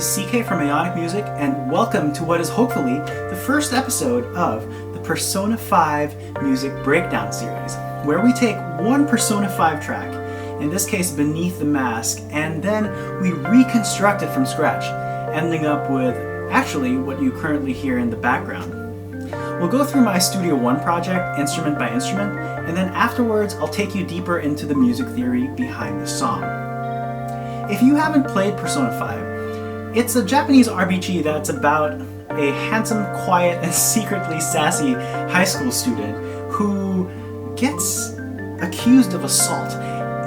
is CK from IONIC Music, and welcome to what is hopefully the first episode of the Persona 5 Music Breakdown series, where we take one Persona 5 track, in this case Beneath the Mask, and then we reconstruct it from scratch, ending up with actually what you currently hear in the background. We'll go through my Studio One project, instrument by instrument, and then afterwards I'll take you deeper into the music theory behind the song. If you haven't played Persona 5, it's a Japanese RPG that's about a handsome, quiet, and secretly sassy high school student who gets accused of assault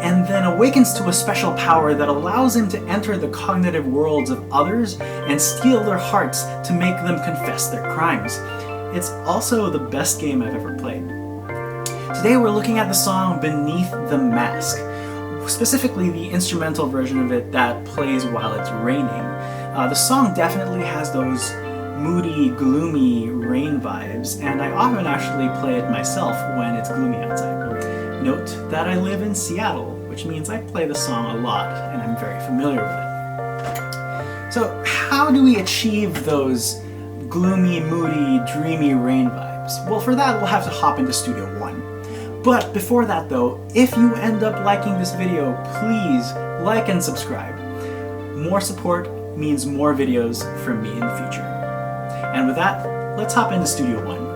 and then awakens to a special power that allows him to enter the cognitive worlds of others and steal their hearts to make them confess their crimes. It's also the best game I've ever played. Today we're looking at the song Beneath the Mask, specifically the instrumental version of it that plays while it's raining. The song definitely has those moody, gloomy rain vibes, and I often actually play it myself when it's gloomy outside. Note that I live in Seattle, which means I play the song a lot, and I'm very familiar with it. So how do we achieve those gloomy, moody, dreamy rain vibes? Well, for that we'll have to hop into Studio One. But before that though, if you end up liking this video, please like and subscribe. More support means more videos from me in the future. And with that, let's hop into Studio One.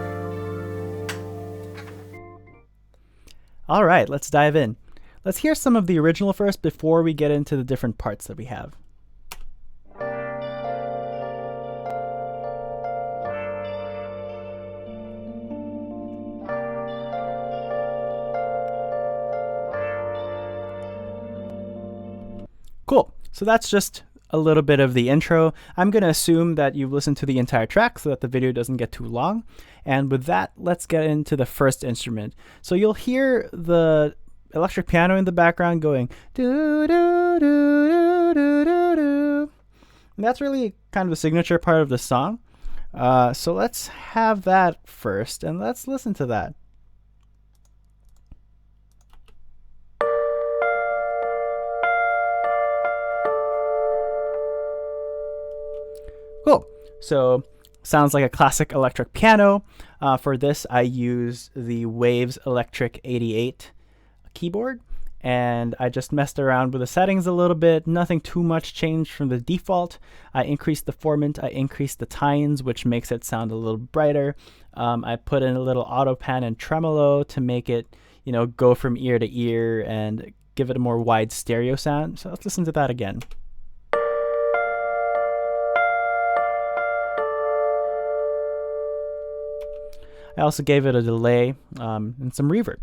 Alright, let's dive in. Let's hear some of the original first before we get into the different parts that we have. Cool, so that's just a little bit of the intro. I'm going to assume that you've listened to the entire track so that the video doesn't get too long. And with that, let's get into the first instrument. So you'll hear the electric piano in the background going doo doo doo doo doo doo doo. And that's really kind of the signature part of the song. So let's have that first and let's listen to that. Cool. So sounds like a classic electric piano. For this, I use the Waves Electric 88 keyboard, and I just messed around with the settings a little bit. Nothing too much changed from the default. I increased the formant, I increased the tines, which makes it sound a little brighter. I put in a little auto pan and tremolo to make it, go from ear to ear and give it a more wide stereo sound. So let's listen to that again. I also gave it a delay and some reverb.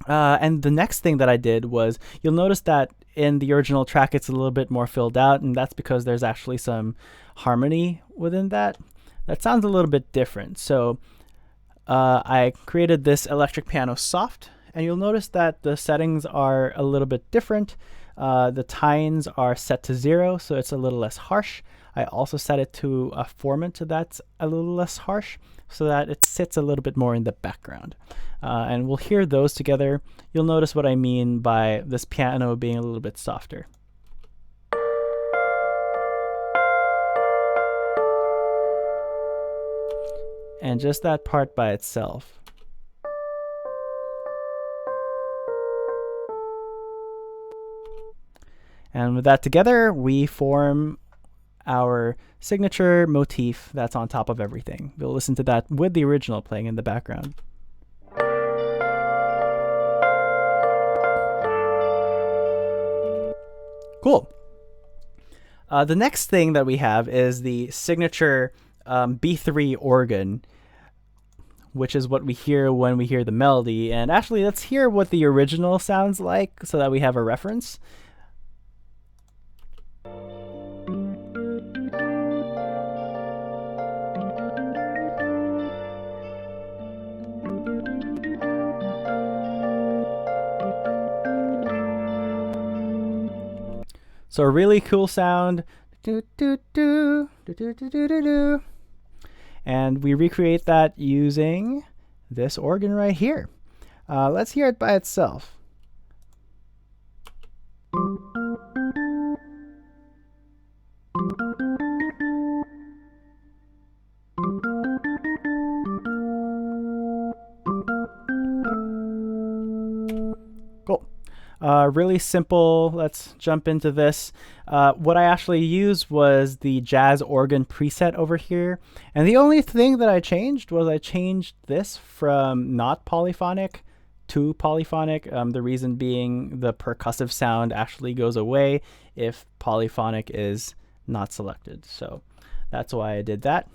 And the next thing that I did was, you'll notice that in the original track it's a little bit more filled out, and that's because there's actually some harmony within that. That sounds a little bit different. So I created this electric piano soft, and you'll notice that the settings are a little bit different. The tines are set to 0, so it's a little less harsh. I also set it to a formant that's a little less harsh, so that it sits a little bit more in the background. And we'll hear those together. You'll notice what I mean by this piano being a little bit softer. And just that part by itself. And with that together, we form our signature motif that's on top of everything. We'll listen to that with the original playing in the background. Cool. The next thing that we have is the signature B3 organ, which is what we hear when we hear the melody. And actually, let's hear what the original sounds like so that we have a reference. So a really cool sound. And we recreate that using this organ right here. Let's hear it by itself. Really simple. Let's jump into this. What I actually used was the jazz organ preset over here. And the only thing that I changed was I changed this from not polyphonic to polyphonic. The reason being the percussive sound actually goes away if polyphonic is not selected. So that's why I did that.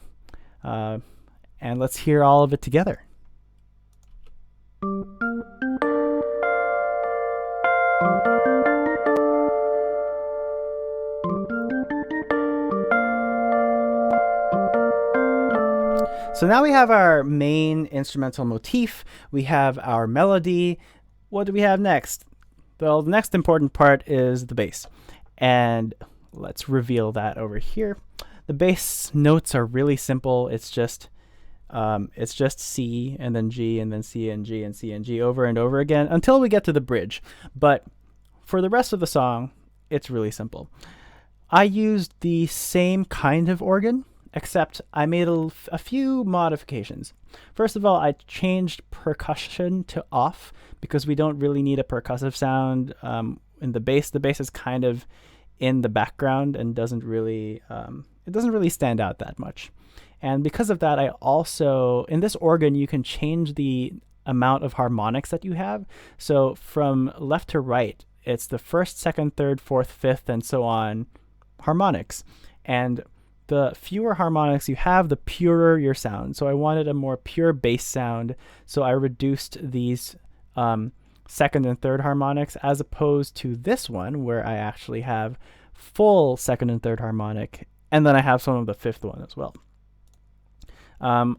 And let's hear all of it together. So now we have our main instrumental motif, we have our melody. What do we have next? Well, the next important part is the bass. And let's reveal that over here. The bass notes are really simple. It's just C and then G and then C and G and C and G over and over again until we get to the bridge. But for the rest of the song, it's really simple. I used the same kind of organ, except I made a few modifications. First of all, I changed percussion to off because we don't really need a percussive sound in the bass. The bass is kind of in the background and doesn't really stand out that much. And because of that, I also, in this organ, you can change the amount of harmonics that you have. So from left to right, it's the first, second, third, fourth, fifth, and so on harmonics. And the fewer harmonics you have, the purer your sound. So I wanted a more pure bass sound. So I reduced these second and third harmonics as opposed to this one where I actually have full second and third harmonic. And then I have some of the fifth one as well.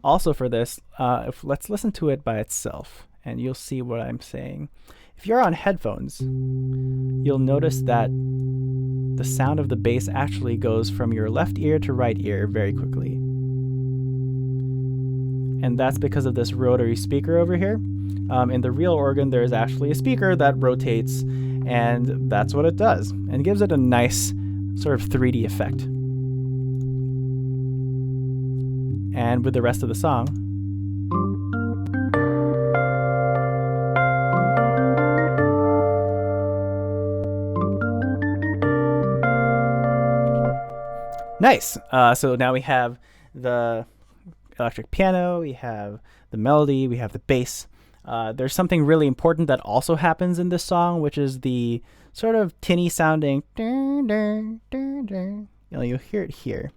Also for this, let's listen to it by itself and you'll see what I'm saying. If you're on headphones, you'll notice that the sound of the bass actually goes from your left ear to right ear very quickly. And that's because of this rotary speaker over here. In the real organ, there is actually a speaker that rotates, and that's what it does, and gives it a nice sort of 3D effect. And with the rest of the song, nice. So now we have the electric piano, we have the melody, we have the bass. There's something really important that also happens in this song, which is the sort of tinny sounding. You'll hear it here.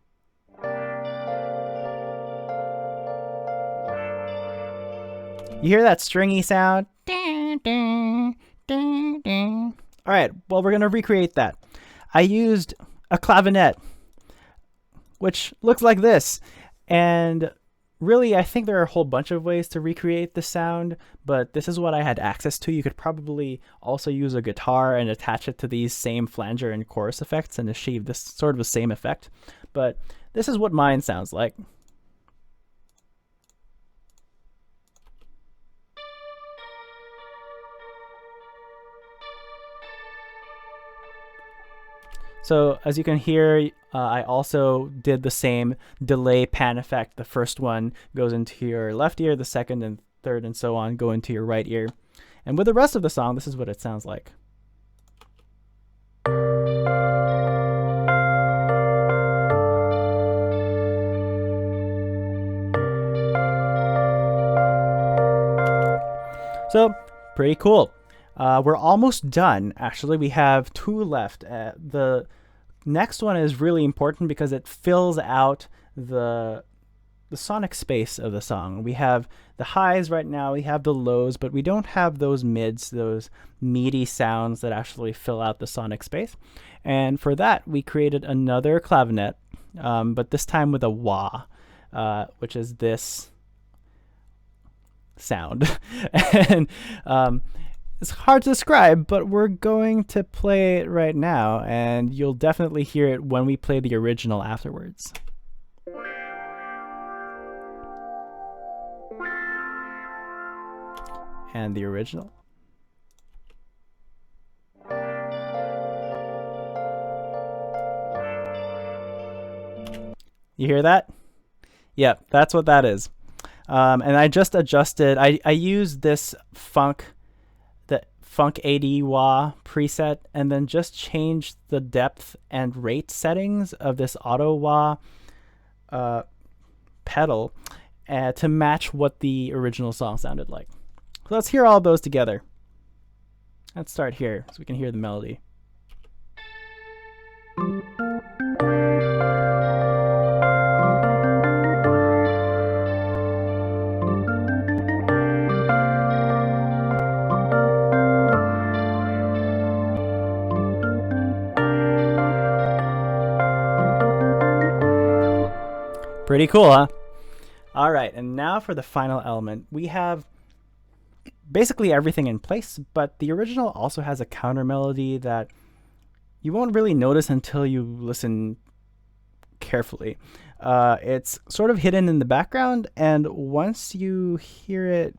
You hear that stringy sound? All right, well, we're going to recreate that. I used a clavinet, which looks like this. And really, I think there are a whole bunch of ways to recreate the sound, but this is what I had access to. You could probably also use a guitar and attach it to these same flanger and chorus effects and achieve this sort of the same effect. But this is what mine sounds like. So as you can hear, I also did the same delay pan effect. The first one goes into your left ear, the second and third and so on go into your right ear. And with the rest of the song, this is what it sounds like. So, pretty cool. We're almost done. Actually, we have two left. The next one is really important because it fills out the sonic space of the song. We have the highs right now, we have the lows, but we don't have those mids, those meaty sounds that actually fill out the sonic space. And for that, we created another clavinet, but this time with a wah, which is this sound. And it's hard to describe, but we're going to play it right now, and you'll definitely hear it when we play the original afterwards. And the original. You hear that? Yep, that's what that is. And I just adjusted, I used this Funk 80 wah preset and then just change the depth and rate settings of this auto wah pedal to match what the original song sounded like. So let's hear all those together. Let's start here so we can hear the melody. Pretty cool, huh? All right, and now for the final element. We have basically everything in place, but the original also has a counter melody that you won't really notice until you listen carefully. It's sort of hidden in the background, and once you hear it,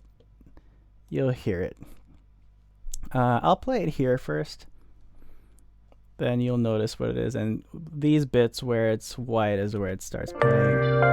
you'll hear it. I'll play it here first. Then you'll notice what it is, and these bits where it's white is where it starts playing.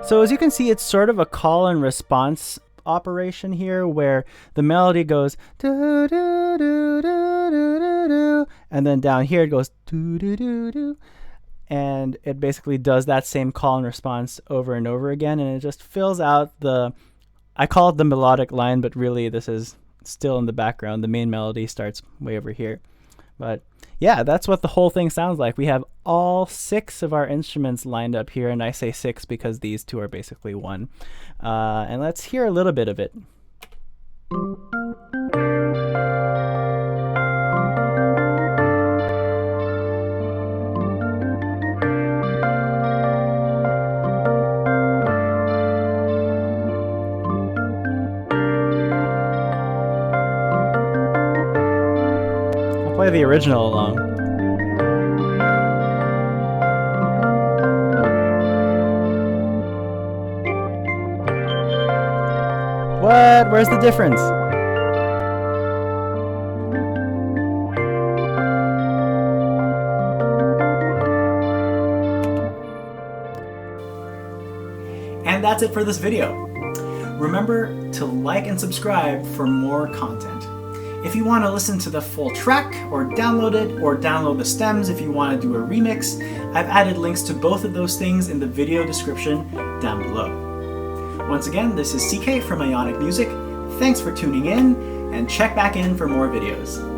So as you can see, it's sort of a call and response operation here where the melody goes do do do do do do do, and then down here it goes do do do do, and it basically does that same call and response over and over again, and it just fills out the, I call it the melodic line, but really this is still in the background. The main melody starts way over here. But yeah, that's what the whole thing sounds like. We have all 6 of our instruments lined up here, and I say 6 because these 2 are basically 1. And let's hear a little bit of it. I'll play the original along. What? Where's the difference? And that's it for this video. Remember to like and subscribe for more content. If you want to listen to the full track or download it, or download the stems if you want to do a remix, I've added links to both of those things in the video description down below. Once again, this is CK from IONIC Music. Thanks for tuning in, and check back in for more videos.